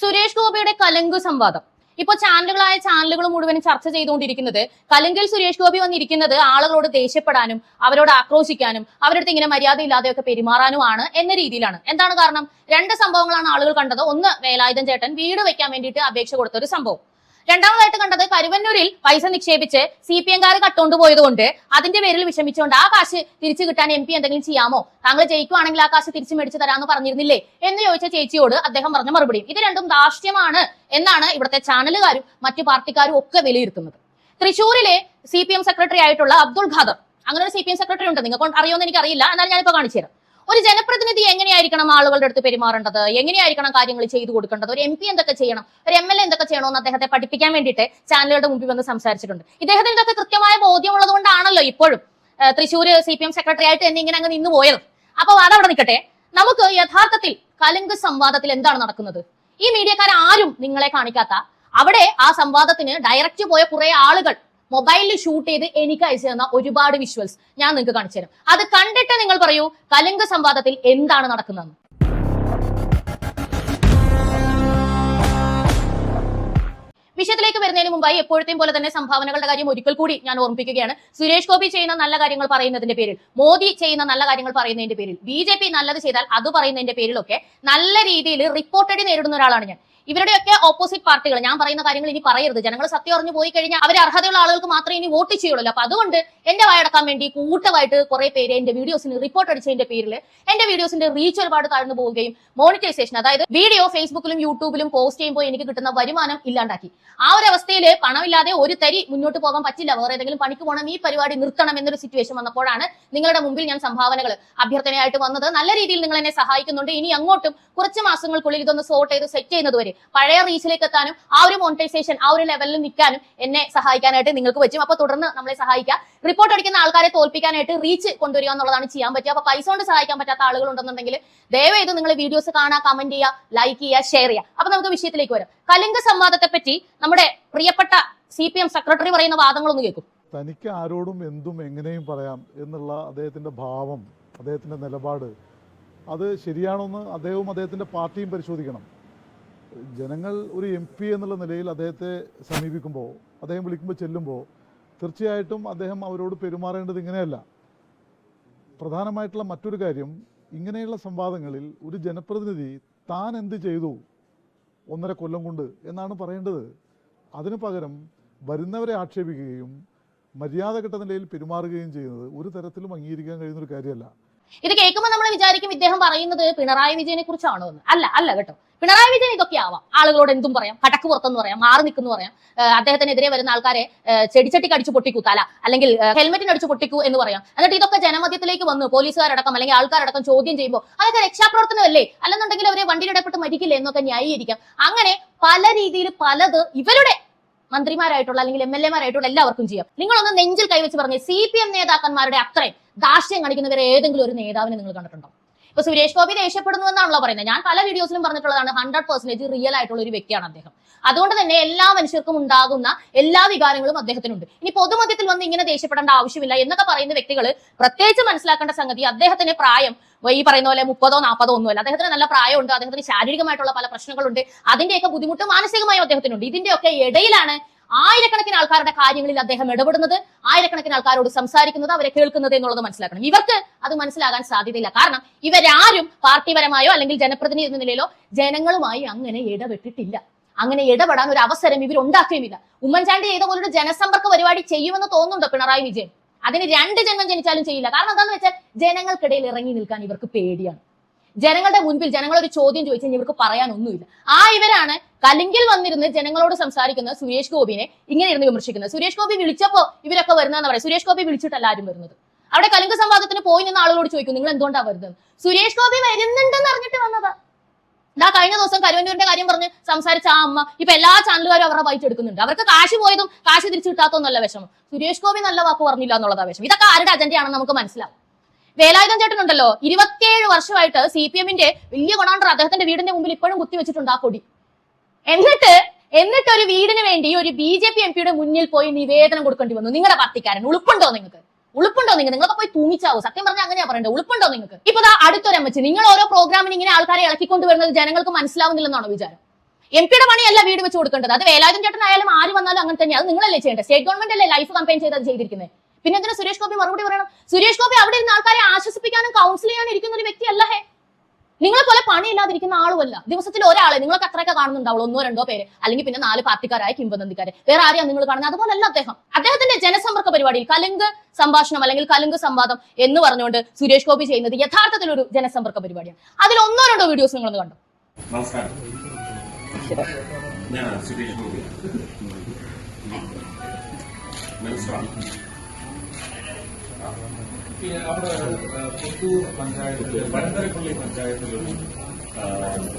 സുരേഷ് ഗോപിയുടെ കലങ്ക് സംവാദം ഇപ്പോൾ ചാനലുകൾ മുഴുവനും ചർച്ച ചെയ്തുകൊണ്ടിരിക്കുന്നത് കലങ്കിൽ സുരേഷ് ഗോപി വന്നിരിക്കുന്നത് ആളുകളോട് ദേഷ്യപ്പെടാനും അവരോട് ആക്രോശിക്കാനും അവരുടെ ഇങ്ങനെ മര്യാദയില്ലാതെയൊക്കെ പെരുമാറാനുമാണ് എന്ന രീതിയിലാണ്. എന്താണ് കാരണം? രണ്ട് സംഭവങ്ങളാണ് ആളുകൾ കണ്ടത്. ഒന്ന്, വേലായുധൻ ചേട്ടൻ വീട് വെക്കാൻ വേണ്ടിയിട്ട് അപേക്ഷ കൊടുത്ത ഒരു സംഭവം. രണ്ടാമതായിട്ട് കണ്ടത് കരുവന്നൂരിൽ പൈസ നിക്ഷേപിച്ച് CPM-കാർ കട്ടുകൊണ്ട് പോയതുകൊണ്ട് അതിന്റെ പേരിൽ വിഷമിച്ചുകൊണ്ട് ആ കാശ് തിരിച്ചു കിട്ടാൻ MP എന്തെങ്കിലും ചെയ്യാമോ, താങ്കൾ ജയിക്കുവാണെങ്കിൽ ആ കാശ് തിരിച്ചു മേടിച്ചു തരാമെന്ന് പറഞ്ഞിരുന്നില്ലേ എന്ന് ചോദിച്ച ചേച്ചിയോട് അദ്ദേഹം പറഞ്ഞ മറുപടിയും ഇത് രണ്ടും ധാർഷ്ട്യമാണ് എന്നാണ് ഇവിടുത്തെ ചാനലുകാരും മറ്റു പാർട്ടിക്കാരും ഒക്കെ വിലയിരുത്തുന്നത്. തൃശ്ശൂരിലെ CPM സെക്രട്ടറി ആയിട്ടുള്ള അബ്ദുൾ ഖാദർ, അങ്ങനെ ഒരു CPM സെക്രട്ടറി ഉണ്ട്, നിങ്ങൾക്ക് അറിയുമെന്ന് എനിക്കറിയില്ല, എന്നാൽ ഞാനിപ്പോ കാണിച്ചു തരാം. ഒരു ജനപ്രതിനിധി എങ്ങനെയായിരിക്കണം ആളുകളുടെ അടുത്ത് പെരുമാറേണ്ടത്, എങ്ങനെയായിരിക്കണം കാര്യങ്ങൾ ചെയ്തു കൊടുക്കേണ്ടത്, ഒരു MP എന്തൊക്കെ ചെയ്യണം, ഒരു MLA എന്തൊക്കെ ചെയ്യണമെന്ന് അദ്ദേഹത്തെ പഠിപ്പിക്കാൻ വേണ്ടിയിട്ട് ചാനലുകളുടെ മുമ്പിൽ വന്ന് സംസാരിച്ചിട്ടുണ്ട്. ഇദ്ദേഹത്തിന് ഇതൊക്കെ കൃത്യമായ ബോധ്യമുള്ളത് കൊണ്ടാണല്ലോ ഇപ്പോഴും തൃശ്ശൂർ CPM സെക്രട്ടറി ആയിട്ട് തന്നെ ഇങ്ങനെ അങ്ങ് നിന്ന് പോയത്. അപ്പൊ അതവിടെ നിൽക്കട്ടെ. നമുക്ക് യഥാർത്ഥത്തിൽ കലങ്ക് സംവാദത്തിൽ എന്താണ് നടക്കുന്നത്? ഈ മീഡിയക്കാർ ആരും നിങ്ങളെ കാണിക്കാത്ത, അവിടെ ആ സംവാദത്തിന് ഡയറക്റ്റ് പോയ കുറെ ആളുകൾ മൊബൈലിൽ ഷൂട്ട് ചെയ്ത് എനിക്ക് അയച്ചു തന്ന ഒരുപാട് വിഷ്വൽസ് ഞാൻ നിങ്ങൾക്ക് കാണിച്ചു തരാം. അത് കണ്ടിട്ട് നിങ്ങൾ പറയൂ കലങ്ക് സംവാദത്തിൽ എന്താണ് നടക്കുന്നതെന്ന്. വിഷയത്തിലേക്ക് വരുന്നതിന് മുമ്പായി എപ്പോഴത്തെയും പോലെ തന്നെ സംഭാവനകളുടെ കാര്യം ഒരിക്കൽ കൂടി ഞാൻ ഓർമ്മിപ്പിക്കുകയാണ്. സുരേഷ് ഗോപി ചെയ്യുന്ന നല്ല കാര്യങ്ങൾ പറയുന്നതിന്റെ പേരിൽ, മോദി ചെയ്യുന്ന നല്ല കാര്യങ്ങൾ പറയുന്നതിന്റെ പേരിൽ, BJP നല്ലത് ചെയ്താൽ അത് പറയുന്നതിന്റെ പേരിലൊക്കെ നല്ല രീതിയിൽ റിപ്പോർട്ടടി നേരിടുന്ന ഒരാളാണ് ഞാൻ. ഇവരുടെയൊക്കെ ഓപ്പോസിറ്റ് പാർട്ടികൾ ഞാൻ പറയുന്ന കാര്യങ്ങൾ ഇനി പറയരുത്. ജനങ്ങൾ സത്യം അറിഞ്ഞു പോയി കഴിഞ്ഞാൽ അവർ അർഹതയുള്ള ആളുകൾക്ക് മാത്രമേ ഇനി വോട്ട് ചെയ്യുള്ളൂ. അപ്പൊ അതുകൊണ്ട് എന്റെ വായടക്കാൻ വേണ്ടി കൂട്ടമായിട്ട് കുറെ പേര് എന്റെ വീഡിയോസിന് റിപ്പോർട്ട് അടിച്ചതിന്റെ പേരിൽ എന്റെ വീഡിയോസിന്റെ റീച്ച് ഒരുപാട് താഴ്ന്നു പോവുകയും മോണിറ്റൈസേഷൻ, അതായത് വീഡിയോ ഫേസ്ബുക്കിലും യൂട്യൂബിലും പോസ്റ്റ് ചെയ്യുമ്പോൾ എനിക്ക് കിട്ടുന്ന വരുമാനം ഇല്ലാണ്ടാക്കി. ആ ഒരു അവസ്ഥയിൽ പണമില്ലാതെ ഒരു തരി മുന്നോട്ട് പോകാൻ പറ്റില്ല, വേറെ ഏതെങ്കിലും പണിക്ക് പോകണം, ഈ പരിപാടി നിർത്തണം എന്നൊരു സിറ്റുവേഷൻ വന്നപ്പോഴാണ് നിങ്ങളുടെ മുമ്പിൽ ഞാൻ സംഭാവനകൾ അഭ്യർത്ഥനയായിട്ട് വന്നത്. നല്ല രീതിയിൽ നിങ്ങൾ എന്നെ സഹായിക്കുന്നുണ്ട്. ഇനി അങ്ങോട്ടും കുറച്ച് മാസങ്ങൾക്കുള്ളിൽ ഇതൊന്ന് സോർട്ട് ചെയ്ത് സെറ്റ് ചെയ്യുന്നത് വരെ പഴയ റീച്ചിലേക്ക് എത്താനും ആ ഒരു മോണിറ്റൈസേഷൻ ആ ഒരു ലെവലിൽ നിൽക്കാനും എന്നെ സഹായിക്കാനായിട്ട് നിങ്ങൾക്ക് പറ്റും. അപ്പൊ തുടർന്ന് നമ്മളെ സഹായിക്കുക. റിപ്പോർട്ട് അടിക്കുന്ന ആൾക്കാരെ തോൽപ്പിക്കാനായിട്ട് റീച്ച് കൊണ്ടുവരിക എന്നുള്ളതാണ് ചെയ്യാൻ പറ്റുക. അപ്പൊ പൈസ കൊണ്ട് സഹായിക്കാൻ പറ്റാത്ത ആളുകൾ ഉണ്ടെന്നുണ്ടെങ്കിൽ ദയവേത് നിങ്ങൾ വീഡിയോസ് കാണുക, കമന്റ് ചെയ്യുക, ലൈക്ക് ചെയ്യുക, ഷെയർ ചെയ്യുക. അപ്പൊ നമുക്ക് വിഷയത്തിലേക്ക് വരാം. കലിംഗ സംവാദത്തെ പറ്റി നമ്മുടെ പ്രിയപ്പെട്ട CPM സെക്രട്ടറി പറയുന്ന വാദങ്ങളൊന്ന് കേൾക്കും. തനിക്ക് ആരോടും എന്തും എങ്ങനെയും പറയാം എന്നുള്ള അദ്ദേഹത്തിന്റെ ഭാവം, അദ്ദേഹത്തിന്റെ നിലപാട്, അത് ശരിയാണോന്ന് അദ്ദേഹവും അദ്ദേഹത്തിന്റെ പാർട്ടിയും പരിശോധിക്കണം. ജനങ്ങൾ ഒരു MP എന്നുള്ള നിലയിൽ അദ്ദേഹത്തെ സമീപിക്കുമ്പോൾ, അദ്ദേഹം വിളിക്കുമ്പോൾ ചെല്ലുമ്പോൾ തീർച്ചയായിട്ടും അദ്ദേഹം അവരോട് പെരുമാറേണ്ടത് ഇങ്ങനെയല്ല. പ്രധാനമായിട്ടുള്ള മറ്റൊരു കാര്യം, ഇങ്ങനെയുള്ള സംവാദങ്ങളിൽ ഒരു ജനപ്രതിനിധി താൻ എന്ത് ചെയ്തു 1.5 കൊല്ലം കൊണ്ട് എന്നാണ് പറയേണ്ടത്. അതിനു പകരം വരുന്നവരെ ആക്ഷേപിക്കുകയും മര്യാദഘട്ട നിലയിൽ പെരുമാറുകയും ചെയ്യുന്നത് ഒരു തരത്തിലും അംഗീകരിക്കാൻ കഴിയുന്ന ഒരു കാര്യമല്ല. ഇത് കേൾക്കുമ്പോൾ നമ്മൾ വിചാരിക്കും ഇദ്ദേഹം പറയുന്നത് പിണറായി വിജയനെ കുറിച്ചാണോ എന്ന്. അല്ല കേട്ടോ. പിണറായി വിജയൻ ഇതൊക്കെ ആവാം, ആളുകളോട് എന്തും പറയാം, കടക്ക് പുറത്തെന്ന് പറയാം, മാറി നിൽക്കുന്നു പറയാം, അദ്ദേഹത്തിനെതിരെ വരുന്ന ആൾക്കാരെ ചെടിച്ചട്ടിക്ക് അടിച്ചു പൊട്ടിക്കൂ തല, അല്ലെങ്കിൽ ഹെൽമെറ്റിന് അടിച്ചു പൊട്ടിക്കൂ എന്ന് പറയാം. എന്നിട്ട് ഇതൊക്കെ ജനമധ്യത്തിലേക്ക് വന്ന് പോലീസുകാരടക്കം അല്ലെങ്കിൽ ആൾക്കാരടക്കം ചോദ്യം ചെയ്യുമ്പോൾ അതൊക്കെ രക്ഷാപ്രവർത്തനമല്ലേ, അല്ലെന്നുണ്ടെങ്കിൽ അവരെ വണ്ടിയിലിടപെട്ട് മരിക്കില്ലേ എന്നൊക്കെ ന്യായീകരിക്കാം. അങ്ങനെ പല രീതിയിൽ പലത് ഇവരുടെ മന്ത്രിമാരായിട്ടുള്ള അല്ലെങ്കിൽ MLA-മാരായിട്ടുള്ള എല്ലാവർക്കും ചെയ്യാം. നിങ്ങളൊന്ന് നെഞ്ചിൽ കൈവച്ച് പറഞ്ഞ് CPM നേതാക്കന്മാരുടെ അത്രയും ധാർഷ്ട്യം കാണിക്കുന്നവരെ ഏതെങ്കിലും ഒരു നേതാവിനെ നിങ്ങൾ കണ്ടിട്ടുണ്ടോ? ഇപ്പൊ സുരേഷ് ഗോപി ദേഷ്യപ്പെടുന്നു എന്നാണല്ലോ പറയുന്നത്. ഞാൻ പല വീഡിയോസിലും പറഞ്ഞിട്ടുള്ളതാണ്, 100% റിയൽ ആയിട്ടുള്ള ഒരു വ്യക്തിയാണ് അദ്ദേഹം. അതുകൊണ്ട് തന്നെ എല്ലാ മനുഷ്യർക്കും ഉണ്ടാകുന്ന എല്ലാ വികാരങ്ങളും അദ്ദേഹത്തിനുണ്ട്. ഇനി പൊതുമധ്യത്തിൽ വന്ന് ഇങ്ങനെ ദേഷ്യപ്പെടേണ്ട ആവശ്യമില്ല എന്നൊക്കെ പറയുന്ന വ്യക്തികൾ പ്രത്യേകിച്ച് മനസ്സിലാക്കേണ്ട സംഗതി, അദ്ദേഹത്തിന് പ്രായം ഈ പറയുന്ന പോലെ 30-ഓ 40-ഓ ഒന്നുമല്ല. അദ്ദേഹത്തിന് നല്ല പ്രായമുണ്ട്, അദ്ദേഹത്തിന് ശാരീരികമായിട്ടുള്ള പല പ്രശ്നങ്ങളുണ്ട്, അതിന്റെയൊക്കെ ബുദ്ധിമുട്ട് മാനസികമായും അദ്ദേഹത്തിനുണ്ട്. ഇതിന്റെയൊക്കെ ഇടയിലാണ് ആയിരക്കണക്കിന് ആൾക്കാരുടെ കാര്യങ്ങളിൽ അദ്ദേഹം ഇടപെടുന്നത്, ആയിരക്കണക്കിന് ആൾക്കാരോട് സംസാരിക്കുന്നത്, അവരെ കേൾക്കുന്നത് എന്നുള്ളത് മനസ്സിലാക്കണം. ഇവർക്ക് അത് മനസ്സിലാകാൻ സാധ്യതയില്ല. കാരണം ഇവരാരും പാർട്ടിപരമായോ അല്ലെങ്കിൽ ജനപ്രതിനിധി എന്ന നിലയിലോ ജനങ്ങളുമായി അങ്ങനെ ഇടപെട്ടിട്ടില്ല. അങ്ങനെ ഇടപെടാൻ ഒരു അവസരം ഇവർ ഉണ്ടാക്കുകയുമില്ല. ഉമ്മൻചാണ്ടി ചെയ്ത പോലൊരു ജനസമ്പർക്ക പരിപാടി ചെയ്യുമെന്ന് തോന്നുന്നുണ്ടോ പിണറായി വിജയൻ? അതിന് 2 ജന്മം ജനിച്ചാലും ചെയ്യില്ല. കാരണം എന്താണെന്ന് വെച്ചാൽ ജനങ്ങൾക്കിടയിൽ ഇറങ്ങി നിൽക്കാൻ ഇവർക്ക് പേടിയാണ്. ജനങ്ങളുടെ മുൻപിൽ ജനങ്ങൾ ഒരു ചോദ്യം ചോദിച്ചാൽ ഇവർക്ക് പറയാനൊന്നുമില്ല. ഇവരാണ് കലിങ്കിൽ വന്നിരുന്ന് ജനങ്ങളോട് സംസാരിക്കുന്ന സുരേഷ് ഗോപിനെ ഇങ്ങനെ ഇരുന്ന് വിമർശിക്കുന്നത്. സുരേഷ് ഗോപി വിളിച്ചപ്പോ ഇവരൊക്കെ വരുന്നതെന്ന് പറയാം. സുരേഷ് ഗോപി വിളിച്ചിട്ടല്ല ആരും വരുന്നത്. അവിടെ കലിംഗ സംവാദത്തിന് പോയി നിന്ന് ആളുകളോട് ചോദിക്കും നിങ്ങൾ എന്തുകൊണ്ടാണ് വരുന്നത്? സുരേഷ് ഗോപി വരുന്നുണ്ടെന്ന് അറിഞ്ഞിട്ട് വന്നതാ. കഴിഞ്ഞ ദിവസം കരുവന്നൂരിന്റെ കാര്യം പറഞ്ഞ് സംസാരിച്ച ആ അമ്മ ഇപ്പൊ എല്ലാ ചാനലുകാരും അവരുടെ ബൈറ്റ് എടുക്കുന്നുണ്ട്. അവർക്ക് കാശ് പോയതും കാശ് തിരിച്ചു കിട്ടാത്തതൊന്നല്ല വിഷമം, സുരേഷ് ഗോപി നല്ല വാക്ക് പറഞ്ഞില്ല എന്നുള്ളതാ വിഷമം. ഇതൊക്കെ ആരുടെ അജണ്ടയാണെന്ന് നമുക്ക് മനസ്സിലാവും. വേലായുധൻ ചേട്ടനുണ്ടല്ലോ 27 വർഷമായിട്ട് CPM-ന്റെ വലിയ കൊണാണ്ടർ അദ്ദേഹത്തിന്റെ വീടിന്റെ മുമ്പിൽ ഇപ്പോഴും കുത്തിവെച്ചിട്ടുണ്ട് ആ കൊടി. എന്നിട്ട് ഒരു വീടിന് വേണ്ടി ഒരു BJP MP-യുടെ മുന്നിൽ പോയി നിവേദനം കൊടുക്കേണ്ടി വന്നു. നിങ്ങളുടെ പാർട്ടിക്കാരൻ ഉളുപ്പുണ്ടോ നിങ്ങൾക്ക്? നിങ്ങളൊക്കെ പോയി തൂങ്ങിച്ചാവും. സത്യം പറഞ്ഞാൽ അങ്ങനെയാ പറയണ്ടത്. ഉളുപ്പുണ്ടോ നിങ്ങൾക്ക്? ഇപ്പൊ അടുത്തൊരമ്മച്ച് നിങ്ങൾ ഓരോ പ്രോഗ്രാമിന് ഇങ്ങനെ ആൾക്കാരെ ഇളക്കിക്കൊണ്ട് വരുന്നത് ജനങ്ങൾക്ക് മനസ്സിലാവുന്നില്ലെന്നാണോ വിചാരം? MP-യുടെ പണിയല്ല വീട് വെച്ച് കൊടുക്കേണ്ടത്. അത് വേലായുധൻ ചേട്ടനായാലും ആര് വന്നാലും അങ്ങനെ തന്നെ. അത് നിങ്ങളല്ലേ ചെയ്യേണ്ടത്? സ്റ്റേറ്റ് ഗവൺമെന്റ് അല്ലേ ലൈഫ് കമ്പയിൻ ചെയ്തത് ചെയ്തിരിക്കുന്നത്? പിന്നെ എന്തിനാ സുരേഷ് ഗോപി മറുപടി പറയണം? സുരേഷ് ഗോപി അവിടെ ഇരുന്ന ആൾക്കാരെ ആശ്വസിപ്പിക്കാനും കൗൺസിൽ ചെയ്യാനും ഇരിക്കുന്ന ഒരു വ്യക്തിയല്ല. നിങ്ങളെ പോലെ പണിയില്ലാതിരിക്കുന്ന ആളുമല്ല. ദിവസത്തിൽ ഒരാളെ നിങ്ങൾക്ക് അത്രയൊക്കെ കാണുന്നുണ്ടാവുള്ളൂ, 1-2 പേര്, അല്ലെങ്കിൽ പിന്നെ 4 പാർട്ടിക്കാരായ കിംവദന്തിക്കാരെ. വേറെ ആരെയാണ് നിങ്ങൾ കാണുന്നത്? അതുപോലല്ല അദ്ദേഹം. അദ്ദേഹത്തിന്റെ ജനസമ്പർക്ക പരിപാടിയിൽ കലുങ്ക് സംഭാഷണം അല്ലെങ്കിൽ കലുങ്ക് സംവാദം എന്ന് പറഞ്ഞുകൊണ്ട് സുരേഷ് ഗോപി ചെയ്യുന്നത് യഥാർത്ഥത്തിൽ ഒരു ജനസമ്പർക്ക പരിപാടിയാണ്. അതിൽ 1-2 വീഡിയോസ് നിങ്ങളൊന്ന് കണ്ടു. നമസ്കാരം, ഞാൻ സുരേഷ് ഗോപി. അവിടെ പുത്തൂർ പഞ്ചായത്തിൽ വരന്തരപ്പള്ളി പഞ്ചായത്തിലൊരു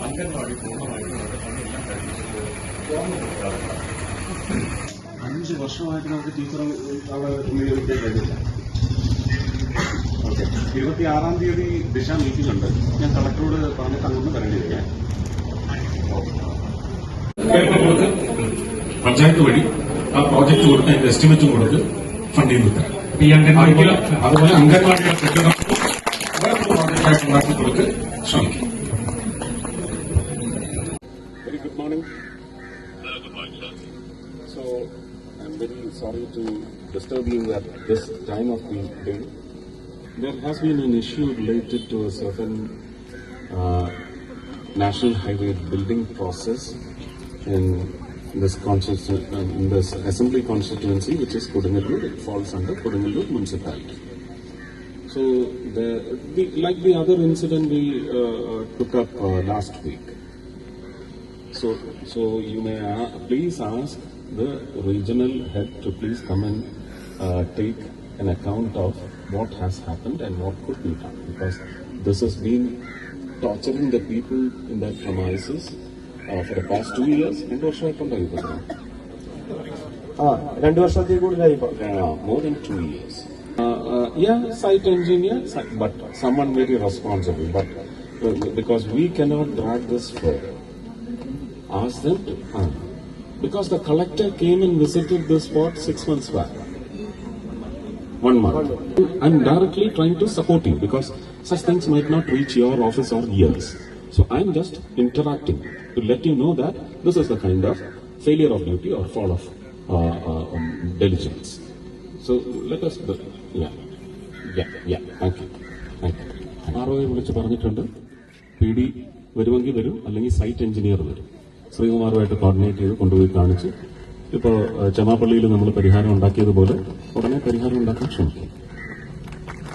അംഗൻവാടി പൂർണ്ണമായിട്ടും എല്ലാം കഴിഞ്ഞിട്ട് 5 വർഷമായിട്ട് നമുക്ക് ടീച്ചർ അവിടെ നിയോഗിക്കാൻ കഴിഞ്ഞില്ല. ഓക്കെ, 26-ാം തീയതി ദിശ മീറ്റിംഗ് ഉണ്ട്. ഞാൻ കളക്ടറോട് പറഞ്ഞിട്ട് അങ്ങോട്ട് വരേണ്ടിയിരിക്കാൻ പഞ്ചായത്ത് വഴി ആ പ്രോജക്ട് കൊടുത്ത് അതിന്റെ എസ്റ്റിമേറ്റും കൊടുത്ത് ഫണ്ട് ചെയ്ത് തരാം. ഈ അംഗൻവാടിക്ക് അതുപോലെ അംഗൻവാടിയുടെ കെട്ടിടം പ്രോജക്റ്റായിട്ട് ഉണ്ടാക്കി കൊടുത്ത് ശ്രമിക്കും. Very good morning. So I'm very sorry to disturb you at this time of the day. There has been an issue related to a certain national highway building process in this assembly constituency, which is Kodingalur. It falls under Kodingalur municipality. So, like the other incident we took up last week. So you may please ask the regional head to please come and take an account of what has happened and what could be done, because this has been torturing the people in their premises for the past 2 years. 2 വർഷമായിട്ടുണ്ടായി. 2 വർഷത്തിൽ കൂടുതലായി. More than 2 years. Yeah, site engineer, but someone very responsible. But because we cannot drag this further, ask them to. Because the collector came and visited this spot 6 months back. 1 month. I'm directly trying to support you because such things might not reach your office or ears. So I'm just interacting to let you know that this is the kind of failure of duty or fall of diligence. So let us, thank you. ROയെ വിളിച്ച് പറഞ്ഞിട്ടുണ്ട്. PD വരുമെങ്കിൽ വരും, അല്ലെങ്കിൽ site engineer വരും. ശ്രീകുമാറുമായിട്ട് coordinate ചെയ്ത് കൊണ്ടുപോയി കാണിച്ച് ഇപ്പോൾ ചെമാപ്പള്ളിയിൽ നമ്മൾ പരിഹാരം ഉണ്ടാക്കിയതുപോലെ ഉടനെ പരിഹാരം ഉണ്ടാക്കാൻ ശ്രമിക്കും.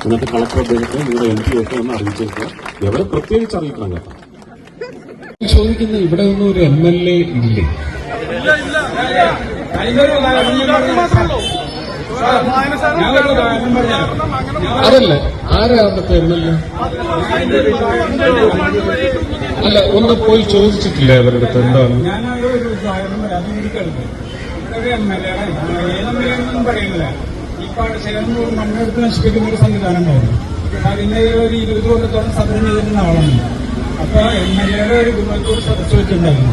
എന്നിട്ട് കളക്ടർ അദ്ദേഹത്തെ നിങ്ങളുടെ MP ഒക്കെ ഒന്ന് അറിയിച്ചേക്കുക. എവിടെ പ്രത്യേകിച്ച് അറിയിക്കണം കേട്ടോ. ചോദിക്കുന്ന ഇവിടെ ഒന്നും ഒരു MLA ഇല്ലേ? അതല്ല, ആരാ അവിടുത്തെ MLA? അല്ല, ഒന്ന് പോയി ചോദിച്ചിട്ടില്ല അവരുടെ അടുത്ത് എന്താണ്? ഞാനൊരു ഉദാഹരണം പറയാം. പറയുന്നില്ല. ഈ പാടശേഖരം മണ്ണെടുത്ത് നശിപ്പിക്കുന്ന ഒരു സംവിധാനം ഉണ്ടായിരുന്നു. അതിന്റെ ഒരു 20 കൊല്ലത്തോളം സമരം ചെയ്തിരുന്ന ആളാണ്. അപ്പൊ MLA ഒരു ഗുരുവായൂർ സദസ് വെച്ചിട്ടുണ്ടായിരുന്നു,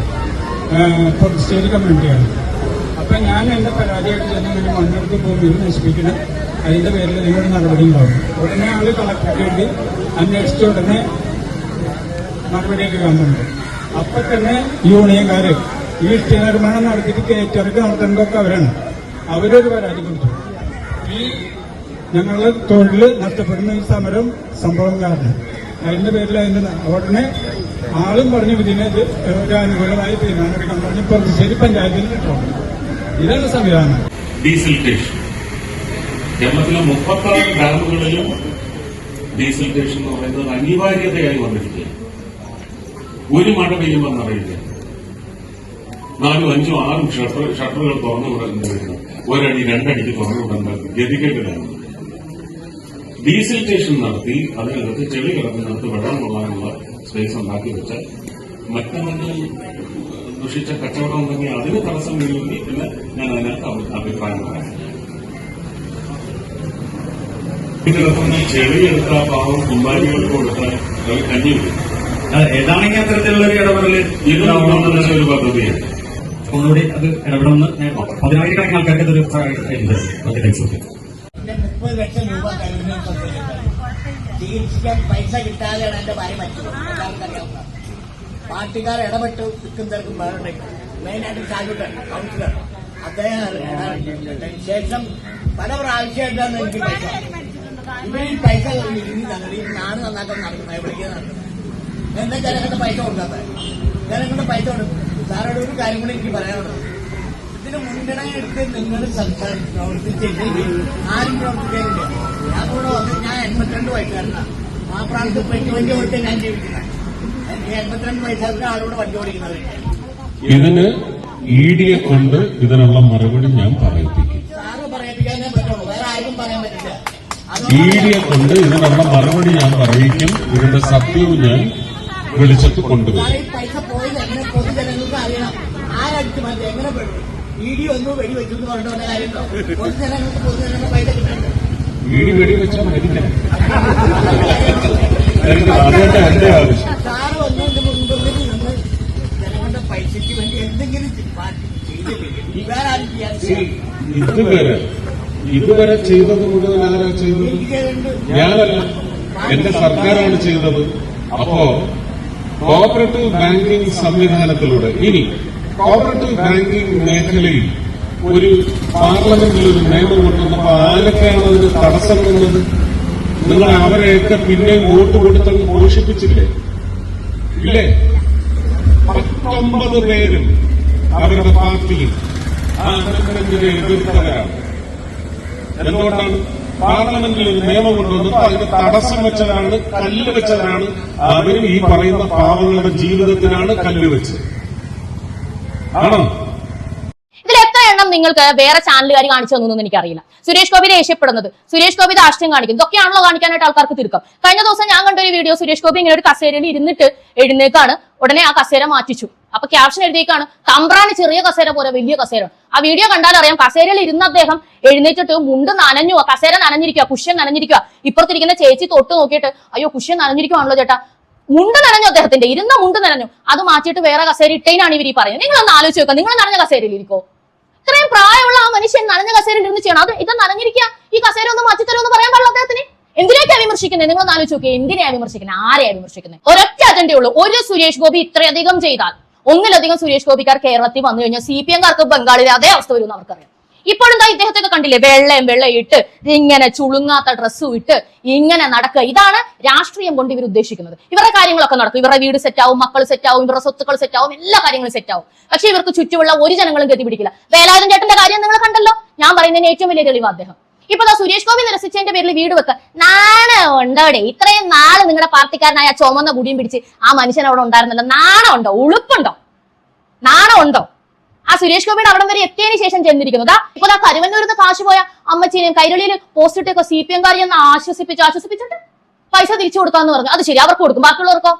സ്റ്റേറ്റ് കമ്മ്യൂണിറ്റിയാണ്. അപ്പൊ ഞാൻ എന്റെ പരാതിയായിട്ട് ചെന്ന് വേണ്ടി മണ്ണെടുത്ത് ഭൂമിയിൽ നശിപ്പിക്കണം, അതിന്റെ പേരിൽ നിങ്ങളുടെ നടപടി ഉണ്ടാവും. ഉടനെ ആള് കളക്ടർക്ക് വേണ്ടി അന്വേഷിച്ച ഉടനെ നടപടിയൊക്കെ കാണുന്നുണ്ട്. അപ്പൊ തന്നെ യൂണിയൻകാര് ഈ നിർമ്മാണം നടത്തിയിട്ട് കയറ്റിറക്കി നടത്തേണ്ടതൊക്കെ അവരാണ്. അവരൊരു പരാതി കൊടുത്തു. ഈ ഞങ്ങളുടെ തൊഴിൽ നഷ്ടപ്പെടുന്ന ഈ സമരം സംഭവം കാരണം അതിന്റെ പേരിൽ ഉടനെ ആളും പറഞ്ഞു ഇതിനെ ഒരു അനുകൂലമായി തീരുമാനമെടുക്കാൻ പറഞ്ഞ് പൊറശ്ശേരി പഞ്ചായത്തിൽ കിട്ടും. ഇതാണ് സംവിധാനം. ഡീസൽറ്റേഷൻ കേരളത്തിലെ 36 ഡാമുകളിലും ഡീസൽറ്റേഷൻ എന്ന് പറയുന്നത് അനിവാര്യതയായി വന്നിരിക്കുകയാണ്. ഒരു മഴ പെയ്യുമെന്നറിയില്ല, 4, 5, 6 ഷട്ടറുകൾ തുറന്നു വിടുന്നു. 1 അടി 2 അടിക്ക് തുറന്നു വിടുന്ന ഗതികേടിലാണ്. ഡീസൽറ്റേഷൻ നടത്തി അതിനകത്ത് ചെളി കിടക്കുന്നിടത്ത് വെള്ളം കൊള്ളാനുള്ള സ്പേസ് ഉണ്ടാക്കി വെച്ചാൽ മറ്റെന്തെങ്കിലും ദുഷിച്ച കച്ചവടം ഉണ്ടെങ്കിൽ അതിന് തടസ്സം വീഴുമെങ്കിൽ പിന്നെ ഞാൻ അതിനകത്ത് അഭിപ്രായം പറയാം. കിടക്കുന്ന ചെളിയെടുത്ത പാവം കുമ്പാരികൾക്ക് കൊടുത്താൽ അത് കഞ്ഞിവിടും. ഏതാണെങ്കിൽ അത്തരത്തിലുള്ള ഒരു ഇടപെടൽ ഒരു പദ്ധതിയാണ്. ഒന്നുകൂടി അത് ഇടപെടുന്ന 10,000-കണക്കിന് ആൾക്കാർക്ക് ഇതൊരു 30 ലക്ഷം രൂപ ചികിത്സിക്കാൻ പൈസ കിട്ടാതെയാണ് എന്റെ ഭാര്യ മരിച്ചത്. എല്ലാവർക്കും അറിയാവുന്ന പാർട്ടിക്കാർ ഇടപെട്ട് നിൽക്കുന്നവർക്കും വേറെ മെയിനായിട്ട് ചാലൂട്ടാണ് കൗൺസിലർ. അദ്ദേഹം ശേഷം പല പ്രാവശ്യമായിട്ടാണ് എനിക്ക് പൈസ ഇവർ ഈ പൈസ ഈ നാട് നന്നാക്കാൻ നടക്കുന്നത് എവിടേക്ക് നടക്കുന്നത് എന്താ ജനങ്ങളുടെ പൈസ കൊടുക്കാത്തത്? ജനങ്ങളുടെ പൈസ കൊടുക്കും. സാറോട് ഒരു കാര്യം കൂടി എനിക്ക് പറയാനുള്ളത്, ഇതിന് മുൻഗണന എടുത്ത് നിങ്ങൾ പ്രവർത്തിച്ചെങ്കിൽ ആരും പ്രവർത്തിക്കാനില്ല. ഞാൻ കൂടെ വന്ന് ഞാൻ 82 വയസ്സുകാരനാണ്. ആ പ്രാവശ്യം പെട്ടി കൊടുത്ത് ഞാൻ ജീവിക്കുന്നത്. 82 വയസ്സുകാർക്ക് ആളോട് വണ്ടി ഓടിക്കുന്നത്. ഇതിന് ഇഡിയെ കൊണ്ട് ഇതിനുള്ള മറുപടി ഞാൻ പറയിപ്പിക്കും. സാറ് പറയിപ്പിക്കാനേ പറ്റുള്ളൂ, വേറെ ആർക്കും പറയാൻ പറ്റില്ല. ഇഡിയെ കൊണ്ട് ഇതിനുള്ള മറുപടി ഞാൻ പറയിക്കും. ഇതിന്റെ സത്യവും ഞാൻ വിളിച്ചിട്ട് കൊണ്ടുവരും. ഈ പൈസ പോയത് എങ്ങനെ പൊതുജനങ്ങൾക്ക് അറിയണം. ആരടിച്ചു മാറ്റി എങ്ങനെ ഇഡി ഒന്നും വെടിവെച്ചു എന്ന് പറഞ്ഞിട്ട് കാര്യമുണ്ടോ? പൊതുജനങ്ങൾക്ക് പൈസ കിട്ടണ്ടേ? ഇഡി വെടിവെച്ചാൽ മരിക്കണം. അതുകൊണ്ട് എന്റെ ആവശ്യം സാറ് ഒന്നതിന്റെ മുൻപിൽ നിന്ന് ജനങ്ങളുടെ പൈസയ്ക്ക് വേണ്ടി എന്തെങ്കിലും ചെയ്തില്ലെങ്കിൽ വേറെ ആരും ചെയ്യാൻ ഇതുവരെ ചെയ്തത് മുഴുവൻ ആരാ ചെയ്തത്? ഞാനല്ല, എന്റെ സർക്കാരാണ് ചെയ്തത്. അപ്പോ കോഓപ്പറേറ്റീവ് ബാങ്കിംഗ് സംവിധാനത്തിലൂടെ ഇനി കോഓപ്പറേറ്റീവ് ബാങ്കിംഗ് മേഖലയിൽ ഒരു പാർലമെന്റിൽ ഒരു നിയമം കൊണ്ടുവന്നപ്പോ ആരൊക്കെയാണ് അതിന് തടസ്സം നിന്നത്? നിങ്ങൾ അവരെയൊക്കെ പിന്നെയും വോട്ട് കൊടുത്തങ്ങ് പോഷിപ്പിച്ചില്ലേ? ഇല്ലേ? 19 പേരും അവരുടെ പാർട്ടിയും ആ അമെന്റ്മെന്റിനെ എതിർത്തവരാണ്. എന്തുകൊണ്ടാണ്? പാർലമെന്റിൽ ഒരു നിയമം കൊണ്ടുവന്നപ്പോ അതിന് തടസ്സം വെച്ചവരാണ്, കല്ല് വെച്ചവരാണ്. അവരും ഈ പറയുന്ന പാവങ്ങളുടെ ജീവിതത്തിനാണ് കല്ല് വെച്ചത്. ആണോ? ഇതിൽ എത്ര എണ്ണം നിങ്ങൾക്ക് വേറെ ചാനലുകാർ കാണിച്ചു തന്നു എന്ന് എനിക്കറിയില്ല. സുരേഷ് ഗോപി ദേഷ്യപ്പെടുന്നത്, സുരേഷ് ഗോപി ധാർഷ്ട്യം കാണിക്കുന്നത്, ഇതൊക്കെയാണല്ലോ കാണിക്കാനായിട്ട് ആൾക്കാർക്ക് തിരുക്കം. കഴിഞ്ഞ ദിവസം ഞാൻ കണ്ടൊരു വീഡിയോ, സുരേഷ് ഗോപി ഇങ്ങനെ ഒരു കസേരയിൽ ഇരുന്നിട്ട് എഴുന്നേക്കാണ്, ഉടനെ ആ കസേര മാറ്റിച്ചു. അപ്പൊ ക്യാപ്ഷൻ എഴുതിയേക്കാണ്, തമ്പ്രാന് ചെറിയ കസേര പോലെ വലിയ കസേര. ആ വീഡിയോ കണ്ടാൽ അറിയാം, കസേരയിൽ ഇരുന്ന അദ്ദേഹം എഴുന്നേറ്റിട്ട് മുണ്ട് നനഞ്ഞു, കസേര നനഞ്ഞിരിക്കുക, കുഷ്യൻ നനഞ്ഞിരിക്കുക. ഇപ്പുറത്തിരിക്കുന്ന ചേച്ചി തൊട്ട് നോക്കിയിട്ട് അയ്യോ കുഷ്യൻ നനഞ്ഞിരിക്കുവാണല്ലോ ചേട്ടാ, മുണ്ട് നനഞ്ഞു, അദ്ദേഹത്തിന്റെ ഇരുന്ന മുണ്ട് നനഞ്ഞു. അത് മാറ്റിയിട്ട് വേറെ കസേര ഇട്ടേനാണ് ഇവർ ഈ പറയുന്നത്. നിങ്ങളൊന്ന് ആലോചിച്ച് നോക്കുക, നിങ്ങൾ നനഞ്ഞ കസേരയിൽ ഇരിക്കോ? ഇത്രയും പ്രായമുള്ള ആ മനുഷ്യൻ നനഞ്ഞ കസേരയിൽ ഇരുന്ന് ചെയ്യണം. അത് ഇത് നനഞ്ഞിരിക്കുക, ഈ കസേര ഒന്ന് മാറ്റിത്തരുമെന്ന് പറയാൻ പാടില്ല അദ്ദേഹത്തിന്. എന്തിനേക്കാ വിമർശിക്കുന്നത്? നിങ്ങളൊന്ന് ആലോചിച്ച് നോക്കിയാൽ എന്തിനാ വിമർശിക്കുന്നത്? ആരെയാ വിമർശിക്കുന്നത്? ഒരൊറ്റ അജണ്ടയേ ഉള്ളൂ. ഒരു സുരേഷ് ഗോപി ഇത്രയധികം ചെയ്താൽ, ഒന്നിലധികം സുരേഷ് ഗോപിക്കാർ കേരളത്തിൽ വന്നു കഴിഞ്ഞാൽ CPM-കാർക്ക് ബംഗാളിലെ അതേ അവസ്ഥ വരും എന്ന് അവർക്കറിയാം. ഇപ്പോഴെന്താ ഇദ്ദേഹത്തൊക്കെ കണ്ടില്ലേ, വെള്ളം ഇട്ട് ഇങ്ങനെ ചുളുങ്ങാത്ത ഡ്രസ്സും ഇട്ട് ഇങ്ങനെ നടക്കുക. ഇതാണ് രാഷ്ട്രീയം കൊണ്ട് ഇവർ ഉദ്ദേശിക്കുന്നത്. ഇവരുടെ കാര്യങ്ങളൊക്കെ നടക്കും, ഇവരുടെ വീട് സെറ്റാവും, മക്കൾ സെറ്റാവും, ഇവരുടെ സ്വത്തുക്കൾ സെറ്റാവും, എല്ലാ കാര്യങ്ങളും സെറ്റാവും. പക്ഷെ ഇവർക്ക് ചുറ്റുമുള്ള ഒരു ജനങ്ങളും ഗതി പിടിക്കില്ല. വേലായുധൻ ചേട്ടന്റെ കാര്യം നിങ്ങൾ കണ്ടല്ലോ. ഞാൻ പറയുന്നതിന് ഏറ്റവും വലിയ തെളിവ് അദ്ദേഹം. ഇപ്പൊ സുരേഷ് ഗോപി നിരസിച്ചതിന്റെ പേരിൽ വീട് വെക്ക. നാണം ഉണ്ടോടെ? ഇത്രയും നാള് നിങ്ങളുടെ പാർട്ടിക്കാരനായ ചുമന്ന കുടിയും പിടിച്ച് ആ മനുഷ്യൻ അവിടെ ഉണ്ടായിരുന്നല്ലോ. നാണം ഉണ്ടോ? ഉളുപ്പുണ്ടോ? നാണം ഉണ്ടോ? ആ സുരേഷ് ഗോപിയുടെ അവിടം വരെ എത്തിയതിനു ശേഷം ചെന്നിരിക്കുന്നതാ. ഇപ്പൊ ആ കരുവന്നൂരിന്ന് കാശ് പോയ അമ്മച്ചീനെയും കൈരളിയിൽ പോസ്റ്റ് ഇട്ടൊക്കെ CPM-കാരി എന്ന് ആശ്വസിപ്പിച്ചിട്ട് പൈസ തിരിച്ചു കൊടുക്കാന്ന് പറഞ്ഞു. അത് ശരി, അവർക്ക് കൊടുക്കും, ബാക്കിയുള്ളവർക്കോ?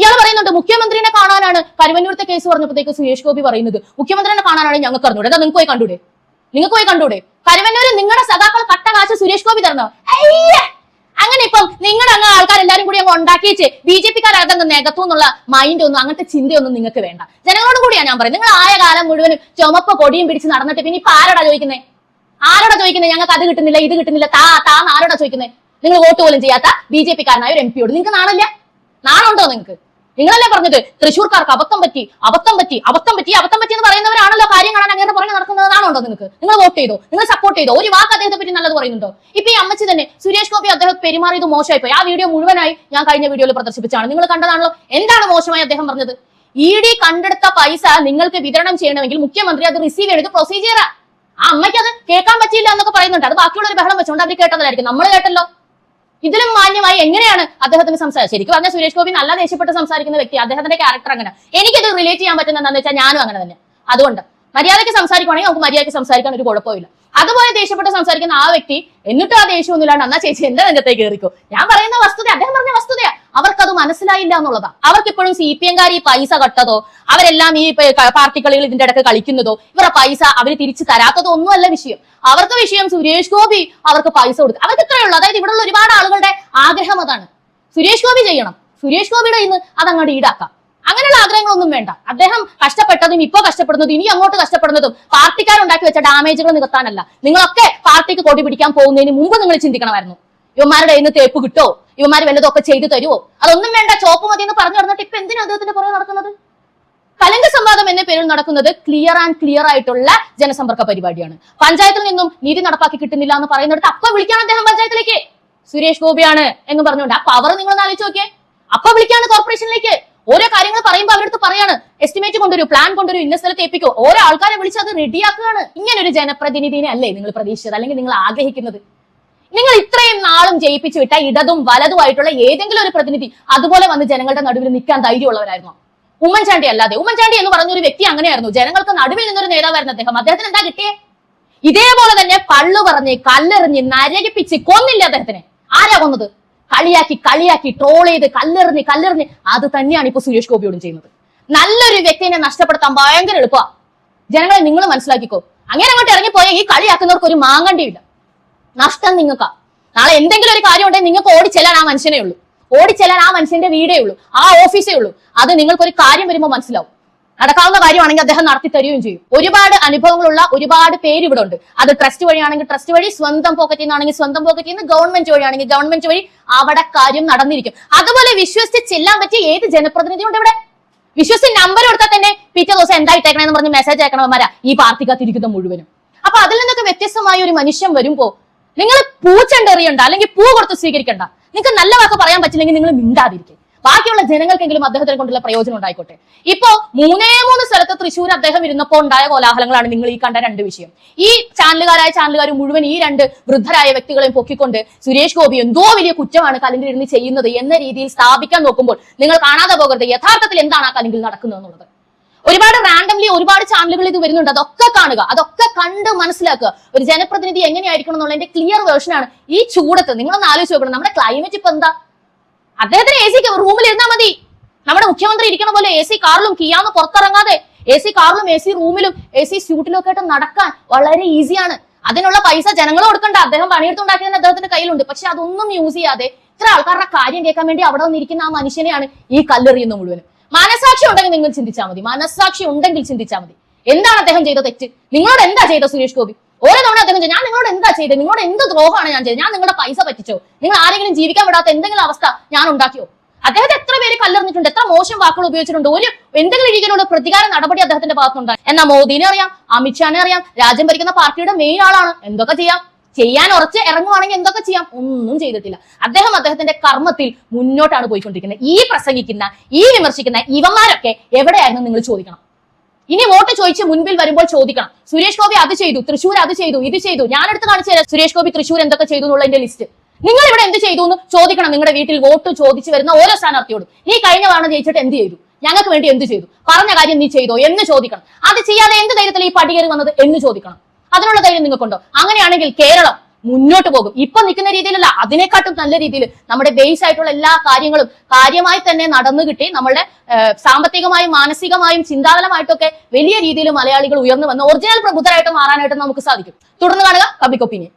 ഇയാൾ പറയുന്നുണ്ട് മുഖ്യമന്ത്രിനെ കാണാനാണ് കരുവന്നൂരത്തെ കേസ് പറഞ്ഞപ്പോഴത്തേക്ക് സുരേഷ് ഗോപി പറയുന്നത് മുഖ്യമന്ത്രിനെ കാണാനാണ് ഞങ്ങൾക്ക് അറിഞ്ഞൂടെ. എന്താ നിങ്ങൾക്ക് പോയി കണ്ടൂടെ? കരുവന്നൂര് നിങ്ങളുടെ സഖാക്കൾ കട്ട കാശ് സുരേഷ് ഗോപി തരണോ? അങ്ങനെ ഇപ്പം നിങ്ങളുടെ അങ്ങ് ആൾക്കാരെല്ലാരും കൂടി അങ്ങ് ഉണ്ടാക്കിച്ച് BJP-കാരതങ്ങ് നികത്തു എന്നുള്ള മൈൻഡ് ഒന്നും, അങ്ങനത്തെ ചിന്തയൊന്നും നിങ്ങൾക്ക് വേണ്ട. ജനങ്ങളോട് കൂടിയാണ് ഞാൻ പറയുന്നത്. നിങ്ങൾ ആയ കാലം മുഴുവനും ചുമപ്പ് കൊടിയും പിടിച്ച് നടന്നിട്ട് പിന്നെ ഇപ്പൊ ആരോടാ ചോദിക്കുന്നത്? ഞങ്ങൾക്ക് അത് കിട്ടുന്നില്ല, ഇത് കിട്ടുന്നില്ല, താന്ന് ആരോടാ ചോദിക്കുന്നത്? നിങ്ങൾ വോട്ട് പോലും ചെയ്യാത്ത BJP-കാരനായ ഒരു MP-യോട് നിങ്ങൾക്ക് നാണില്ല? നാണുണ്ടോ നിങ്ങൾക്ക്? നിങ്ങളല്ലേ പറഞ്ഞത് തൃശ്ശൂർക്കാർക്ക് അബദ്ധം പറ്റി എന്ന് പറയുന്നവരാണല്ലോ കാര്യം കാണാൻ അങ്ങനെ പുറകെ നടക്കുന്നത്. നാണുണ്ടോ നിങ്ങൾക്ക്? നിങ്ങൾ വോട്ട് ചെയ്തോ, നിങ്ങൾ സപ്പോർട്ട് ചെയ്തോ, ഒരു വാക്ക് അദ്ദേഹത്തെ പറ്റി നല്ലത് പറയുന്നുണ്ടോ? ഇപ്പൊ ഈ അമ്മച്ചി തന്നെ സുരേഷ് ഗോപി അദ്ദേഹം പെരുമാറിയത് മോശമായി പോയി. ആ വീഡിയോ മുഴുവനായി ഞാൻ കഴിഞ്ഞ വീഡിയോയിൽ പ്രദർശിപ്പിച്ചാണ്, നിങ്ങൾ കണ്ടതാണല്ലോ. എന്താണ് മോശമായി അദ്ദേഹം പറഞ്ഞത്? ED കണ്ടെടുത്ത പൈസ നിങ്ങൾക്ക് വിതരണം ചെയ്യണമെങ്കിൽ മുഖ്യമന്ത്രി അത് റിസീവ് ചെയ്ത് പ്രൊസീജിയറാ. ആ അമ്മയ്ക്ക് അത് കേൾക്കാൻ പറ്റിയില്ല എന്നൊക്കെ പറയുന്നുണ്ട്. അത് ബാക്കിയുള്ള ഒരു ബഹളം വെച്ചുകൊണ്ട് അവർ കേട്ടതായിരിക്കും, നമ്മൾ കേട്ടല്ലോ. ഇതിലും മാന്യമായി എങ്ങനെയാണ് അദ്ദേഹത്തിന് സംസാരിച്ചത്? ശരിക്കും പറഞ്ഞാൽ സുരേഷ് ഗോപി നല്ല ദേഷ്യപ്പെട്ട് സംസാരിക്കുന്ന വ്യക്തി, അദ്ദേഹത്തിന്റെ ക്യാരക്ടർ അങ്ങനെ. എനിക്കിത് റിലേറ്റ് ചെയ്യാൻ പറ്റുന്ന എന്താണെന്ന് വെച്ചാൽ ഞാനും അങ്ങനെ തന്നെ. അതുകൊണ്ട് മര്യാദയ്ക്ക് സംസാരിക്കുവാണെങ്കിൽ നമുക്ക് മര്യാദയ്ക്ക് സംസാരിക്കാൻ ഒരു കുഴപ്പമില്ല. അതുപോലെ ദേഷ്യപ്പെട്ട് സംസാരിക്കുന്ന ആ വ്യക്തി എന്നിട്ടും ആ ദേഷ്യമൊന്നുമില്ലാണ്ട് എന്നാ ചേച്ചി എന്റെ രംഗത്തേക്ക് കയറിക്കോ. ഞാൻ പറയുന്ന വസ്തുത, അദ്ദേഹം പറഞ്ഞ വസ്തുതയാ. അവർക്കത് മനസ്സിലായില്ല എന്നുള്ളതാ. അവർക്കിപ്പോഴും CPM-കാർ ഈ പൈസ കട്ടതോ, അവരെല്ലാം ഈ പാർട്ടികളിൽ ഇതിന്റെ ഇടയ്ക്ക് കളിക്കുന്നതോ, ഇവരുടെ പൈസ അവർ തിരിച്ചു തരാത്തതോ ഒന്നുമല്ല വിഷയം. അവർക്ക് വിഷയം സുരേഷ് ഗോപി അവർക്ക് പൈസ കൊടുക്കുക. അവർക്ക് ഇത്രയുള്ളൂ. അതായത് ഇവിടെയുള്ള ഒരുപാട് ആളുകളുടെ ആഗ്രഹം അതാണ്, സുരേഷ് ഗോപി ചെയ്യണം, സുരേഷ് ഗോപിയുടെ ഇന്ന് അതങ്ങോട്ട് ഈടാക്കാം. അങ്ങനെയുള്ള ആഗ്രഹങ്ങളൊന്നും വേണ്ട. അദ്ദേഹം കഷ്ടപ്പെട്ടതും ഇപ്പൊ കഷ്ടപ്പെടുന്നതും ഇനി അങ്ങോട്ട് കഷ്ടപ്പെടുന്നതും പാർട്ടിക്കാരുണ്ടാക്കി വെച്ച ഡാമേജുകൾ നികത്താനല്ല. നിങ്ങളൊക്കെ പാർട്ടിക്ക് കൊടി പിടിക്കാൻ പോകുന്നതിന് മുമ്പ് നിങ്ങൾ ചിന്തിക്കണമായിരുന്നു. ഇവന്മാരുടെ ഇന്ന് തേപ്പ് കിട്ടോ, ഇവന്മാര് വല്ലതൊക്കെ ചെയ്തു തരുമോ, അതൊന്നും വേണ്ട, ചോപ്പ് മതി എന്ന് പറഞ്ഞു നടന്നിട്ട് ഇപ്പൊ എന്തിനാ അദ്ദേഹത്തിന്റെ പുറകെ നടക്കുന്നത്? കലങ്ക സംവാദം എന്ന പേരിൽ നടക്കുന്നത് ക്ലിയർ ആയിട്ടുള്ള ജനസമ്പർക്ക പരിപാടിയാണ്. പഞ്ചായത്തിൽ നിന്നും നീതി നടപ്പാക്കി കിട്ടുന്നില്ല എന്ന് പറയുന്നിടത്ത് അപ്പൊ വിളിക്കാണ് അദ്ദേഹം പഞ്ചായത്തിലേക്ക്, സുരേഷ് ഗോപിയാണ് എന്ന് പറഞ്ഞുകൊണ്ട്. ആ പവർ നിങ്ങളൊന്ന് ആലോചിച്ച് നോക്കിയേ. അപ്പൊ വിളിക്കാണ് കോർപ്പറേഷനിലേക്ക്. ഓരോ കാര്യങ്ങൾ പറയുമ്പോൾ അവരടുത്ത് പറയാണ് എസ്റ്റിമേറ്റ് കൊണ്ടുവരും, പ്ലാൻ കൊണ്ടുവരും, ഇന്ന സ്ഥലത്ത് ഏൽപ്പിക്കും, ഓരോ ആൾക്കാരെ വിളിച്ച് അത് റെഡിയാക്കുകയാണ്. ഇങ്ങനെ ഒരു ജനപ്രതിനിധിനെ അല്ലേ നിങ്ങൾ പ്രതീക്ഷിച്ചത്, അല്ലെങ്കിൽ നിങ്ങൾ ആഗ്രഹിക്കുന്നത്? നിങ്ങൾ ഇത്രയും നാളും ജയിപ്പിച്ചു വിട്ട ഇടതും വലതുമായിട്ടുള്ള ഏതെങ്കിലും ഒരു പ്രതിനിധി അതുപോലെ വന്ന് ജനങ്ങളുടെ നടുവിൽ നിൽക്കാൻ ധൈര്യമുള്ളവരായിരുന്നു? ഉമ്മൻചാണ്ടി അല്ലാതെ. ഉമ്മൻചാണ്ടി എന്ന് പറഞ്ഞ ഒരു വ്യക്തി അങ്ങനെയായിരുന്നു, ജനങ്ങൾക്ക് നടുവിൽ നിന്നൊരു നേതാവായിരുന്നു അദ്ദേഹം. അദ്ദേഹത്തിന് എന്താ കിട്ടിയേ? ഇതേപോലെ തന്നെ പള്ളു പറഞ്ഞ് കല്ലെറിഞ്ഞ് നരകിപ്പിച്ച് കൊന്നില്ല അദ്ദേഹത്തിനെ. ആരാ കൊന്നത്? കളിയാക്കി ട്രോൾ ചെയ്ത് കല്ലെറിഞ്ഞ് അത് തന്നെയാണ് ഇപ്പൊ സുരേഷ് ഗോപിയോടും ചെയ്യുന്നത്. നല്ലൊരു വ്യക്തിനെ നഷ്ടപ്പെടുത്താൻ ഭയങ്കര എളുപ്പമാണ്. ജനങ്ങളെ നിങ്ങൾ മനസ്സിലാക്കിക്കോ. അങ്ങനെ അങ്ങോട്ട് ഇറങ്ങിപ്പോയ ഈ കളിയാക്കുന്നവർക്ക് ഒരു മാങ്ങണ്ടിയില്ല. നഷ്ടം നിങ്ങൾക്കാ. നാളെ എന്തെങ്കിലും ഒരു കാര്യം ഉണ്ടെങ്കിൽ നിങ്ങൾക്ക് ഓടിച്ചെല്ലാൻ ആ മനുഷ്യനേ ഉള്ളൂ, ഓടിച്ചെല്ലാൻ ആ മനുഷ്യന്റെ വീടേ ഉള്ളൂ, ആ ഓഫീസേ ഉള്ളൂ. അത് നിങ്ങൾക്കൊരു കാര്യം വരുമ്പോൾ മനസ്സിലാവും. നടക്കാവുന്ന കാര്യമാണെങ്കിൽ അദ്ദേഹം നടത്തി തരികയും ചെയ്യും. ഒരുപാട് അനുഭവങ്ങളുള്ള ഒരുപാട് പേര് ഇവിടെ ഉണ്ട്. അത് ട്രസ്റ്റ് വഴിയാണെങ്കിൽ ട്രസ്റ്റ് വഴി, സ്വന്തം പോക്കറ്റിൽ നിന്നാണെങ്കിൽ സ്വന്തം പോക്കറ്റിൽ നിന്ന്, ഗവൺമെന്റ് വഴിയാണെങ്കിൽ ഗവൺമെന്റ് വഴി അവിടെ കാര്യം നടന്നിരിക്കും. അതുപോലെ വിശ്വസിച്ച് ചെല്ലാൻ പറ്റിയ ഏത് ജനപ്രതിനിധി ഉണ്ട് ഇവിടെ? വിശ്വസിച്ച് നമ്പർ കൊടുത്താൽ തന്നെ പിറ്റേ ദിവസം എന്തായിട്ടേക്കണെന്ന് പറഞ്ഞ് മെസ്സേജ് അയക്കണവന്മാരാ ഈ പാർട്ടിക്കകത്തിരിക്കുന്ന മുഴുവനും. അപ്പൊ അതിൽ നിന്നൊക്കെ വ്യത്യസ്തമായ ഒരു മനുഷ്യൻ വരുമ്പോ നിങ്ങൾ പൂച്ചെണ്ടെറിയണ്ട, അല്ലെങ്കിൽ പൂ കൊടുത്ത് സ്വീകരിക്കണ്ട. നിങ്ങൾക്ക് നല്ല വാക്ക് പറയാൻ പറ്റില്ലെങ്കിൽ നിങ്ങൾ മിണ്ടാതിരിക്കും. ബാക്കിയുള്ള ജനങ്ങൾക്കെങ്കിലും അദ്ദേഹത്തിനെ കൊണ്ടുള്ള പ്രയോജനം ഉണ്ടായിക്കോട്ടെ. ഇപ്പോ 3 സ്ഥലത്ത് തൃശ്ശൂർ അദ്ദേഹം ഇരുന്നപ്പോൾ ഉണ്ടായ കോലാഹലങ്ങളാണ് നിങ്ങൾ ഈ കണ്ട 2 വിഷയം. ഈ ചാനലുകാരും മുഴുവൻ ഈ 2 വൃദ്ധരായ വ്യക്തികളെയും പൊക്കിക്കൊണ്ട് സുരേഷ് ഗോപി എന്തോ വലിയ കുറ്റമാണ് കലിങ്കിൽ ഇരുന്ന് ചെയ്യുന്നത് എന്ന രീതിയിൽ സ്ഥാപിക്കാൻ നോക്കുമ്പോൾ നിങ്ങൾ കാണാതെ പോകരുത് യഥാർത്ഥത്തിൽ എന്താണ് ആ കലിങ്കിൽ നടക്കുന്നത് എന്നുള്ളത്. ഒരുപാട് റാൻഡംലി ഒരുപാട് ചാനലുകൾ ഇത് വരുന്നുണ്ട്. അതൊക്കെ കാണുക, അതൊക്കെ കണ്ട് മനസ്സിലാക്കുക. ഒരു ജനപ്രതിനിധി എങ്ങനെയായിരിക്കണം എന്നുള്ളതിന്റെ ക്ലിയർ വേർഷനാണ് ഈ ചൂടത്ത്. നിങ്ങളൊന്ന് ആലോചിച്ച് നോക്കണം. നമ്മുടെ ക്ലൈമറ്റ് ഇപ്പൊ എന്താ? അദ്ദേഹത്തിന് AC റൂമിൽ ഇരുന്നാൽ മതി. നമ്മുടെ മുഖ്യമന്ത്രി ഇരിക്കണ പോലെ AC കാറിലും കിയാന്ന് പുറത്തിറങ്ങാതെ AC കാറിലും AC റൂമിലും AC സ്യൂട്ടിലും ഒക്കെ ആയിട്ട് നടക്കാൻ വളരെ ഈസിയാണ്. അതിനുള്ള പൈസ ജനങ്ങൾ കൊടുക്കണ്ട, അദ്ദേഹം പണിയെടുത്തുണ്ടാക്കിയതിന് അദ്ദേഹത്തിന്റെ കയ്യിലുണ്ട്. പക്ഷെ അതൊന്നും യൂസ് ചെയ്യാതെ ഇത്ര ആൾക്കാരുടെ കാര്യം കേൾക്കാൻ വേണ്ടി അവിടെ വന്നിരിക്കുന്ന ആ മനുഷ്യനെയാണ് ഈ കല്ലെറിയുന്ന മുഴുവനും. മനസാക്ഷി ഉണ്ടെങ്കിൽ നിങ്ങൾ ചിന്തിച്ചാൽ മതി. മനസാക്ഷി ഉണ്ടെങ്കിൽ ചിന്തിച്ചാൽ മതി. എന്താണ് അദ്ദേഹം ചെയ്ത തെറ്റ്? നിങ്ങളോട് എന്താ ചെയ്ത സുരേഷ് ഗോപി? ഓരോ തവണ അദ്ദേഹം ഞാൻ നിങ്ങളോട് എന്താ ചെയ്തത്? നിങ്ങളോട് എന്ത് ദ്രോഹമാണ് ഞാൻ ചെയ്തത്? ഞാൻ നിങ്ങളുടെ പൈസ പറ്റിച്ചോ? നിങ്ങൾ ആരെങ്കിലും ജീവിക്കാൻ വിടാത്ത എന്തെങ്കിലും അവസ്ഥ ഞാൻ ഉണ്ടാക്കിയോ? അദ്ദേഹത്തെ എത്ര പേര് കല്ലെറിഞ്ഞിട്ടുണ്ട്, എത്ര മോശം വാക്കുകൾ ഉപയോഗിച്ചിട്ടുണ്ട്. എന്തെങ്കിലും രീതിയിലുള്ള പ്രതികാര നടപടി അദ്ദേഹത്തിന്റെ ഭാഗത്തുണ്ടായി. എന്നാൽ മോദിനെ അറിയാം, അമിത്ഷാനെ അറിയാം, രാജ്യം ഭരിക്കുന്ന പാർട്ടിയുടെ മെയിൻ ആളാണ്. എന്തൊക്കെ ചെയ്യാൻ ഉറച്ച് ഇറങ്ങുവാണെങ്കിൽ എന്തൊക്കെ ചെയ്യാം? ഒന്നും ചെയ്തിട്ടില്ല. അദ്ദേഹത്തിന്റെ കർമ്മത്തിൽ മുന്നോട്ടാണ് പോയിക്കൊണ്ടിരിക്കുന്നത്. ഈ പ്രസംഗിക്കുന്ന, ഈ വിമർശിക്കുന്ന ഇവന്മാരൊക്കെ എവിടെയായിരുന്നു നിങ്ങൾ ചോദിക്കണം. ഇനി വോട്ട് ചോദിച്ച് മുൻപിൽ വരുമ്പോൾ ചോദിക്കണം, സുരേഷ് ഗോപി അത് ചെയ്തു, തൃശ്ശൂർ അത് ചെയ്തു, ഇത് ചെയ്തു. ഞാനെടുത്ത് കാണിച്ചു തരാം സുരേഷ് ഗോപി തൃശ്ശൂർ എന്തൊക്കെ ചെയ്തു എന്നുള്ളതിന്റെ ലിസ്റ്റ്. നിങ്ങൾ ഇവിടെ എന്ത് ചെയ്തു എന്ന് ചോദിക്കണം. നിങ്ങളുടെ വീട്ടിൽ വോട്ട് ചോദിച്ചു വരുന്ന ഓരോ സ്ഥാനാർത്ഥിയോടും നീ കഴിഞ്ഞ തവണ ജയിച്ചിട്ട് എന്ത് ചെയ്തു, ഞങ്ങൾക്ക് വേണ്ടി എന്ത് ചെയ്തു, പറഞ്ഞ കാര്യം നീ ചെയ്തോ എന്ന് ചോദിക്കണം. അത് ചെയ്യാതെ എന്ത് ധൈര്യത്തിൽ ഈ പടികേറി വന്നത് എന്ന് ചോദിക്കണം. അതിനുള്ള ധൈര്യം നിങ്ങൾക്കുണ്ടോ? അങ്ങനെയാണെങ്കിൽ കേരളം മുന്നോട്ട് പോകും. ഇപ്പൊ നിൽക്കുന്ന രീതിയിലല്ല, അതിനെക്കാട്ടും നല്ല രീതിയിൽ നമ്മുടെ ബേസ് ആയിട്ടുള്ള എല്ലാ കാര്യങ്ങളും കാര്യമായി തന്നെ നടന്നു കിട്ടി. നമ്മളുടെ സാമ്പത്തികമായും മാനസികമായും ചിന്താതലമായിട്ടൊക്കെ വലിയ രീതിയിൽ മലയാളികൾ ഉയർന്നു വന്ന് ഒറിജിനൽ പ്രബുദ്ധരായിട്ട് മാറാനായിട്ട് നമുക്ക് സാധിക്കും. തുടർന്ന് കാണുക പബ്ലിക് ഒപ്പീനിയൻ.